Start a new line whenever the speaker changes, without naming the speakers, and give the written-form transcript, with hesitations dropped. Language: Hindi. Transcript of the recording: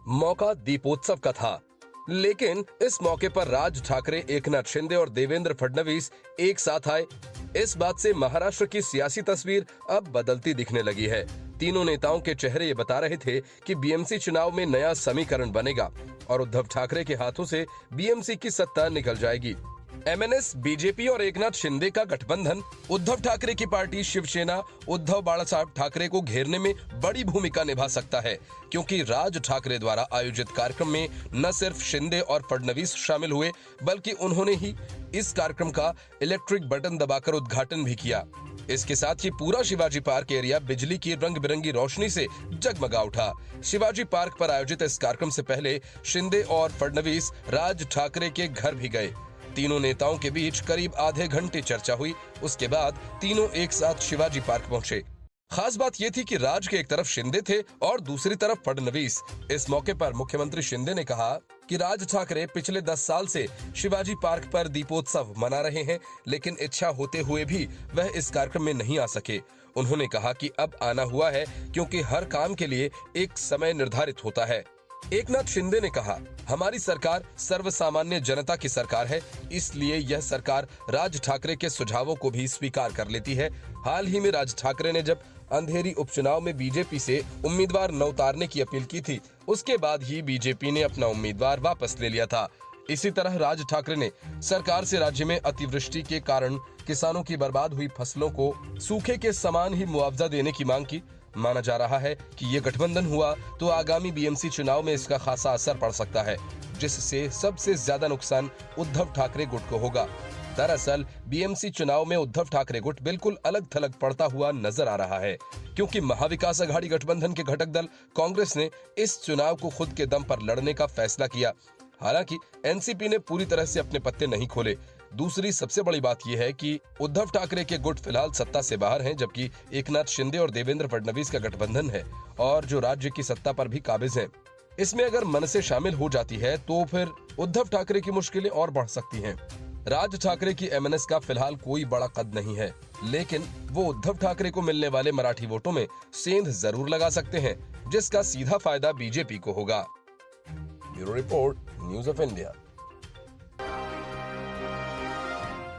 मौका दीपोत्सव का था, लेकिन इस मौके पर राज ठाकरे, एकनाथ शिंदे और देवेंद्र फडणवीस एक साथ आए। इस बात से महाराष्ट्र की सियासी तस्वीर अब बदलती दिखने लगी है। तीनों नेताओं के चेहरे ये बता रहे थे कि बीएमसी चुनाव में नया समीकरण बनेगा और उद्धव ठाकरे के हाथों से बीएमसी की सत्ता निकल जाएगी। एमएनएस, बीजेपी और एकनाथ शिंदे का गठबंधन उद्धव ठाकरे की पार्टी शिवसेना उद्धव बाळासाहेब ठाकरे को घेरने में बड़ी भूमिका निभा सकता है, क्योंकि राज ठाकरे द्वारा आयोजित कार्यक्रम में न सिर्फ शिंदे और फडणवीस शामिल हुए, बल्कि उन्होंने ही इस कार्यक्रम का इलेक्ट्रिक बटन दबाकर उद्घाटन भी किया। इसके साथ ही पूरा शिवाजी पार्क एरिया बिजली की रंग बिरंगी रोशनी से जगमगा उठा। शिवाजी पार्क पर आयोजित इस कार्यक्रम से पहले शिंदे और फडणवीस राज ठाकरे के घर भी गए। तीनों नेताओं के बीच करीब आधे घंटे चर्चा हुई। उसके बाद तीनों एक साथ शिवाजी पार्क पहुंचे। खास बात यह थी कि राज के एक तरफ शिंदे थे और दूसरी तरफ फडणवीस। इस मौके पर मुख्यमंत्री शिंदे ने कहा कि राज ठाकरे पिछले 10 साल से शिवाजी पार्क पर दीपोत्सव मना रहे हैं, लेकिन इच्छा होते हुए भी वह इस कार्यक्रम में नहीं आ सके। उन्होंने कहा कि अब आना हुआ है, क्योंकि हर काम के लिए एक समय निर्धारित होता है। एकनाथ शिंदे ने कहा, हमारी सरकार सर्वसामान्य जनता की सरकार है, इसलिए यह सरकार राज ठाकरे के सुझावों को भी स्वीकार कर लेती है। हाल ही में राज ठाकरे ने जब अंधेरी उपचुनाव में बीजेपी से उम्मीदवार न उतारने की अपील की थी, उसके बाद ही बीजेपी ने अपना उम्मीदवार वापस ले लिया था। इसी तरह राज ठाकरे ने सरकार से राज्य में अतिवृष्टि के कारण किसानों की बर्बाद हुई फसलों को सूखे के समान ही मुआवजा देने की मांग की। माना जा रहा है कि ये गठबंधन हुआ तो आगामी बीएमसी चुनाव में इसका खासा असर पड़ सकता है, जिससे सबसे ज्यादा नुकसान उद्धव ठाकरे गुट को होगा। दरअसल बीएमसी चुनाव में उद्धव ठाकरे गुट बिल्कुल अलग थलग पड़ता हुआ नजर आ रहा है, क्योंकि महाविकास अघाड़ी गठबंधन के घटक दल कांग्रेस ने इस चुनाव को खुद के दम पर लड़ने का फैसला किया। हालांकि एनसीपी ने पूरी तरह से अपने पत्ते नहीं खोले। दूसरी सबसे बड़ी बात यह है कि उद्धव ठाकरे के गुट फिलहाल सत्ता से बाहर हैं, जबकि एकनाथ शिंदे और देवेंद्र फडणवीस का गठबंधन है और जो राज्य की सत्ता पर भी काबिज हैं। इसमें अगर मनसे शामिल हो जाती है तो फिर उद्धव ठाकरे की मुश्किलें और बढ़ सकती हैं। राज ठाकरे की एमएनएस का फिलहाल कोई बड़ा कद नहीं है, लेकिन वो उद्धव ठाकरे को मिलने वाले मराठी वोटों में सेंध जरूर लगा सकते हैं, जिसका सीधा फायदा बीजेपी को होगा। Bureau report, news of India.